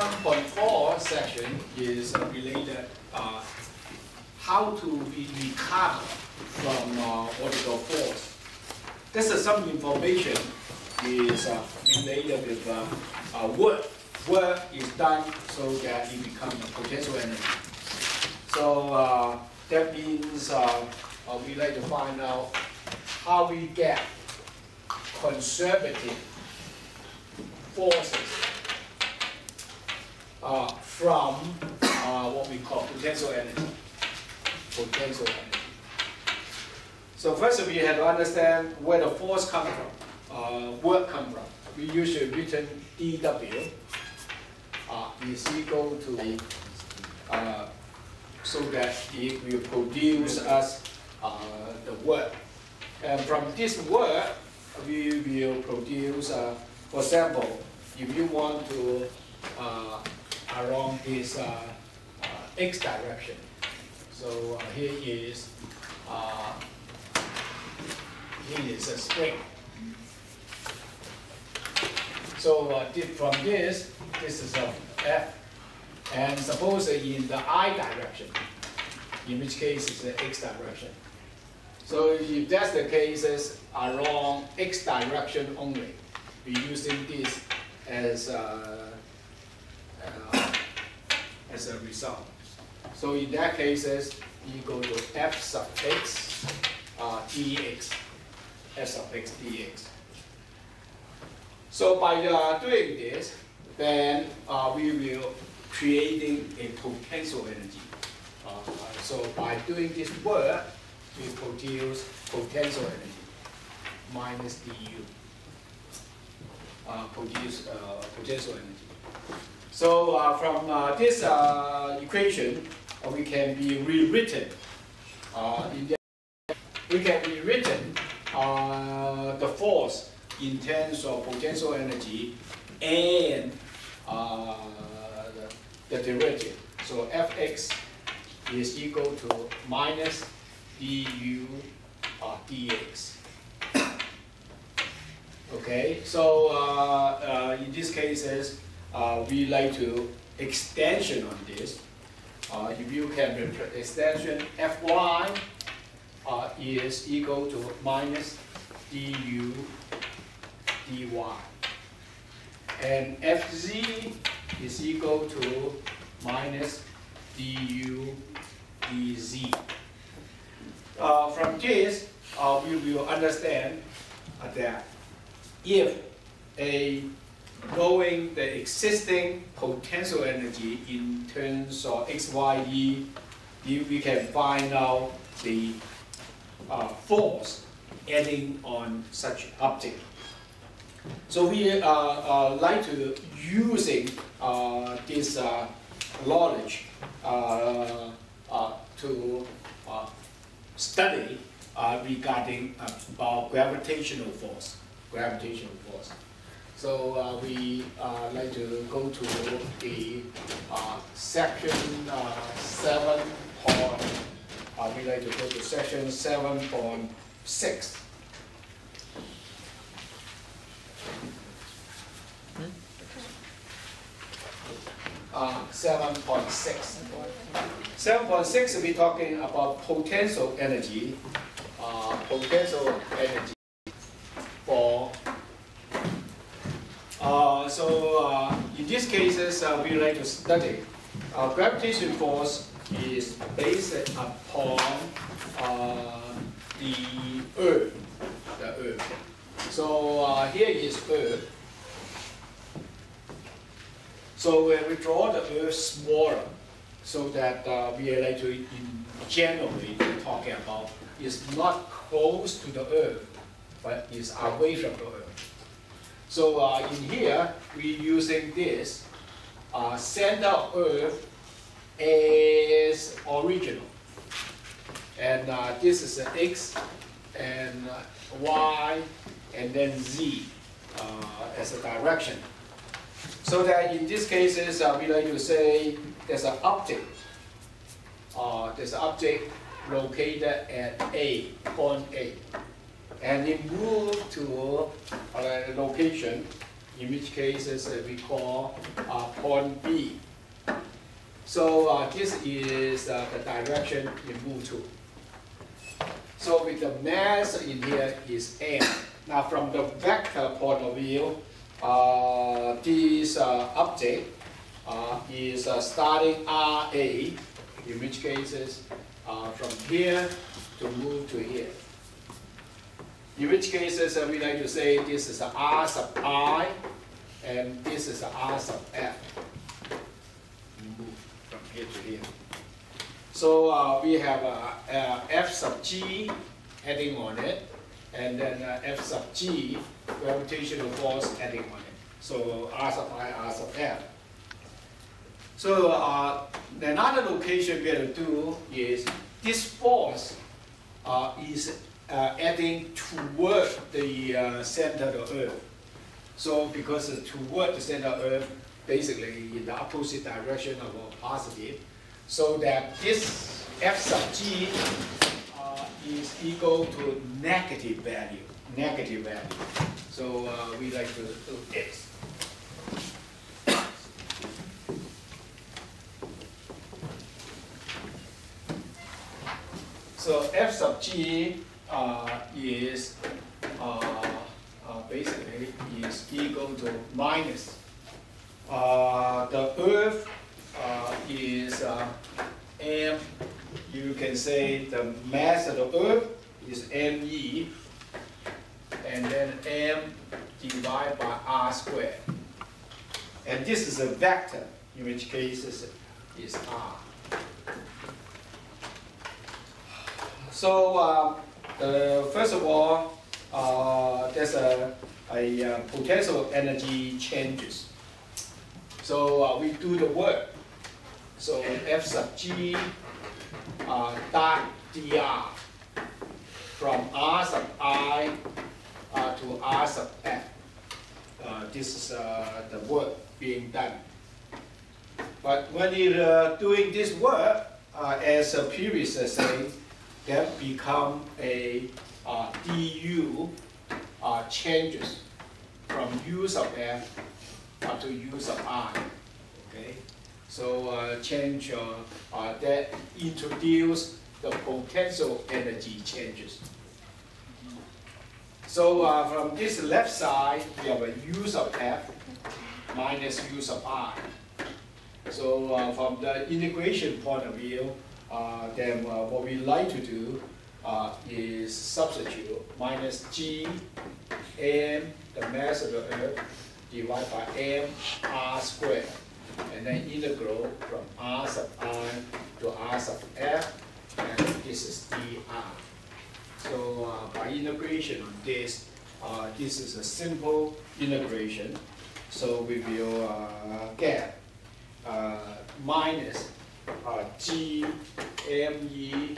7.4 section is related how to recover from what we call force. This is some information is related with work. Work is done so that it becomes a potential energy. So that means we like to find out how we get conservative forces from what we call potential energy. Potential energy. So first we have to understand where the force comes from, work comes from. We usually written dW is equal to so that it will produce us the work. And from this work, we will produce, for example, if you want to along this x direction. So here is a spring. So from this is a F. And suppose in the I direction, in which case it's the x direction. So if that's the case, along x direction only, we're using this as a result. So in that case, equal to f sub x dx, f sub x dx. So by doing this, then we will creating a potential energy. So by doing this work, we produce potential energy minus du. Produce potential energy. So from this equation, we can be rewritten. We can rewritten the force in terms of potential energy and the derivative. So Fx is equal to minus du dx. Okay, so in these cases, we like to extension on this. If you can extension Fy is equal to minus du dy. And Fz is equal to minus du dz. From this, we will understand that if knowing the existing potential energy in terms of x, y, e, we can find out the force acting on such object. So we like to using this knowledge to study regarding about gravitational force. So we like to go to the section 7. We like to go to section 7.6. Uh, 7.6. 7.6 we're talking about potential energy. Potential energy for. In these cases, we like to study gravitation force is based upon the Earth. So here is Earth. So we draw the Earth smaller, so that we like to generally talking about is not close to the Earth, but is away from the Earth. So in here, we're using this center of Earth as original. And this is an X and Y and then Z as a direction. So that in these cases, we like to say there's an object. There's an object located at A, point A. And it moved to a location in which cases we call point B. So this is the direction you move to. So with the mass in here is m. Now from the vector point of view, this object is starting RA, in which cases from here to move to here. In which cases we like to say this is R sub I and this is R sub F. Move from here to here. So we have F sub G adding on it, and then F sub G gravitational force adding on it. So R sub I, R sub F. So another location we have to do is this force is adding toward the center of the Earth. So because toward the center of Earth, basically in the opposite direction of a positive, so that this F sub G is equal to negative value. Negative value. So we like to do this. So F sub G is basically is equal to minus. The Earth is m. You can say the mass of the Earth is me, and then m divided by r squared. And this is a vector, in which case is r. So first of all, there's a potential energy changes. So we do the work. So F sub G dot dr from R sub I to R sub F. This is the work being done. But when you're doing this work, as a previous saying, that become a du changes from u sub f to u sub I. Okay, so change that introduce the potential energy changes. So from this left side, we have a u sub f minus u sub I. So from the integration point of view, then what we like to do is substitute minus g m, the mass of the Earth, divided by m r squared, and then integral from r sub I to r sub f, and this is dr. So by integration on this, this is a simple integration. So we will get minus g me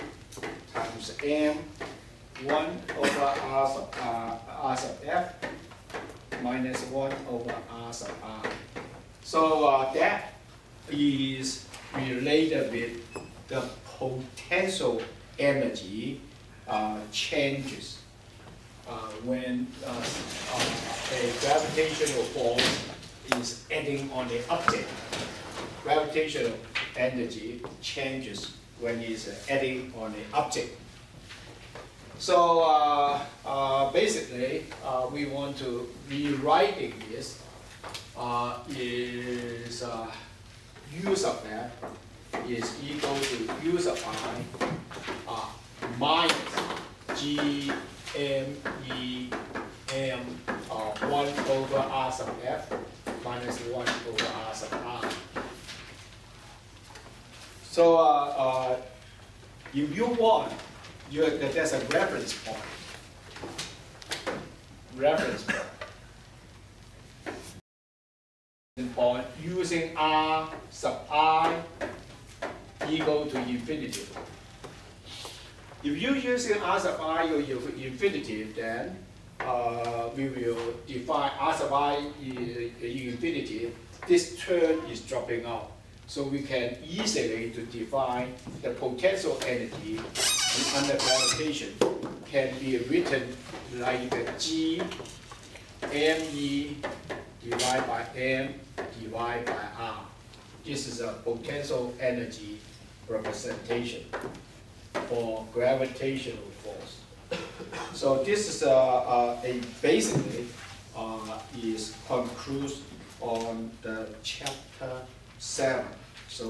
times m 1 over r sub f minus 1 over r sub I. So that is related with the potential energy changes when a gravitational force is adding on the object. Gravitational energy changes when it's adding on the object. So basically, we want to rewriting this is u sub f is equal to u sub I minus g m e m 1 over r sub f minus 1 over r sub I. So if you want, there's a reference point. Reference point using r sub I equal to infinity. If you're using r sub I equal to infinity, then we will define r sub I infinity. This term is dropping out. So we can easily to define the potential energy under gravitation can be written like G me divided by M divided by R. This is a potential energy representation for gravitational force. So this is basically is concludes on the chapter 7. So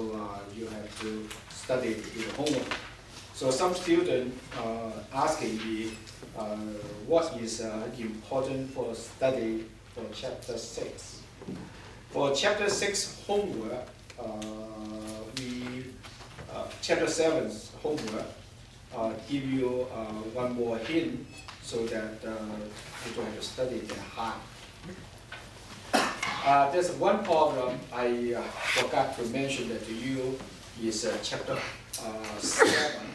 you have to study it in homework. So some student asking me what is important for study for chapter 6. For chapter 6 homework, chapter 7's homework give you one more hint so that you don't have to study that hard. There's one problem I forgot to mention that to you is chapter 7.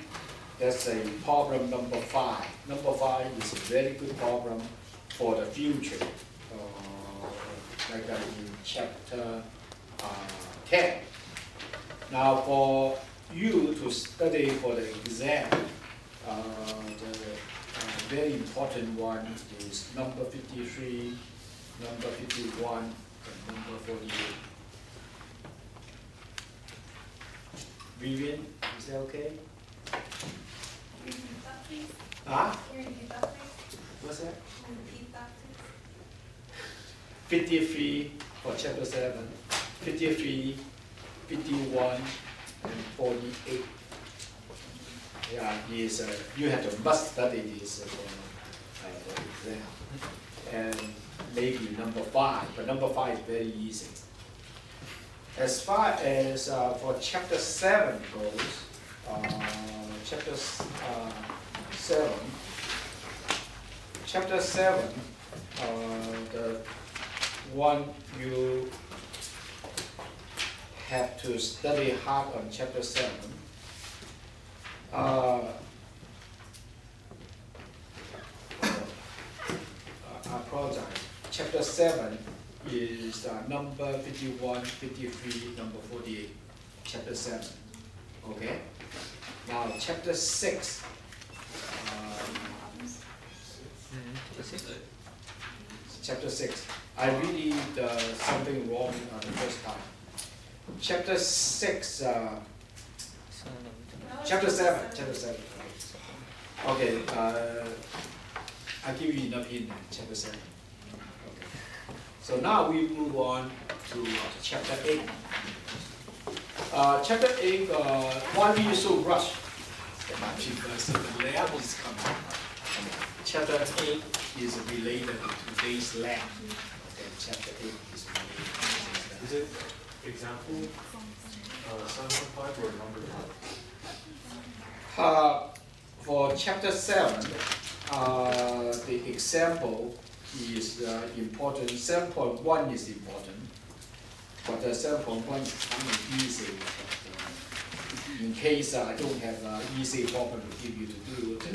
That's a problem number 5. Number 5 is a very good problem for the future, like in chapter 10. Now for you to study for the exam, the very important one is number 53, number 51, and number 48. Vivian, is that okay? Repeat that, please. Huh? Can you repeat that, please? What's that? Can you repeat that, please? 53 for chapter 7, 53, 51, and 48. Yeah, is you have to must study this for the exam. And maybe number 5, but number 5 is very easy. As far as for chapter 7 goes, chapter 7, the one you have to study hard on chapter 7. I apologize. Chapter 7 is number 51, 53, number 48. Chapter 7. Okay? Now, chapter 6. Chapter 6. I really did something wrong the first time. Chapter 6. Chapter 7. Chapter 7. Okay. I'll give you enough hint. Chapter 7. Okay. So now we move on to chapter 8. Chapter 8. Why are you so rushed? Because the lab is coming. Chapter 8 is related to today's lab. Okay, chapter 8 is related to today's lab. Is it example 7.5 or number 5? For chapter 7, the example is important. 7.1 is important, but 7.1 is kind of easy. But, in case I don't have an easy problem to give you to do, then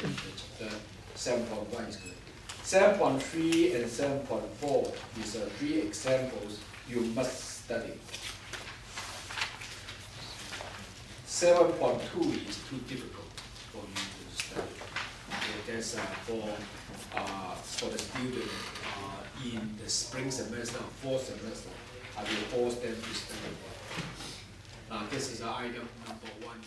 chapter 7.1 is good. 7.3 and 7.4 is 3 examples you must study. 7.2 is too difficult for you to study. Okay, that's for the student in the spring semester or fall semester. I will force them to study. This is item number 1.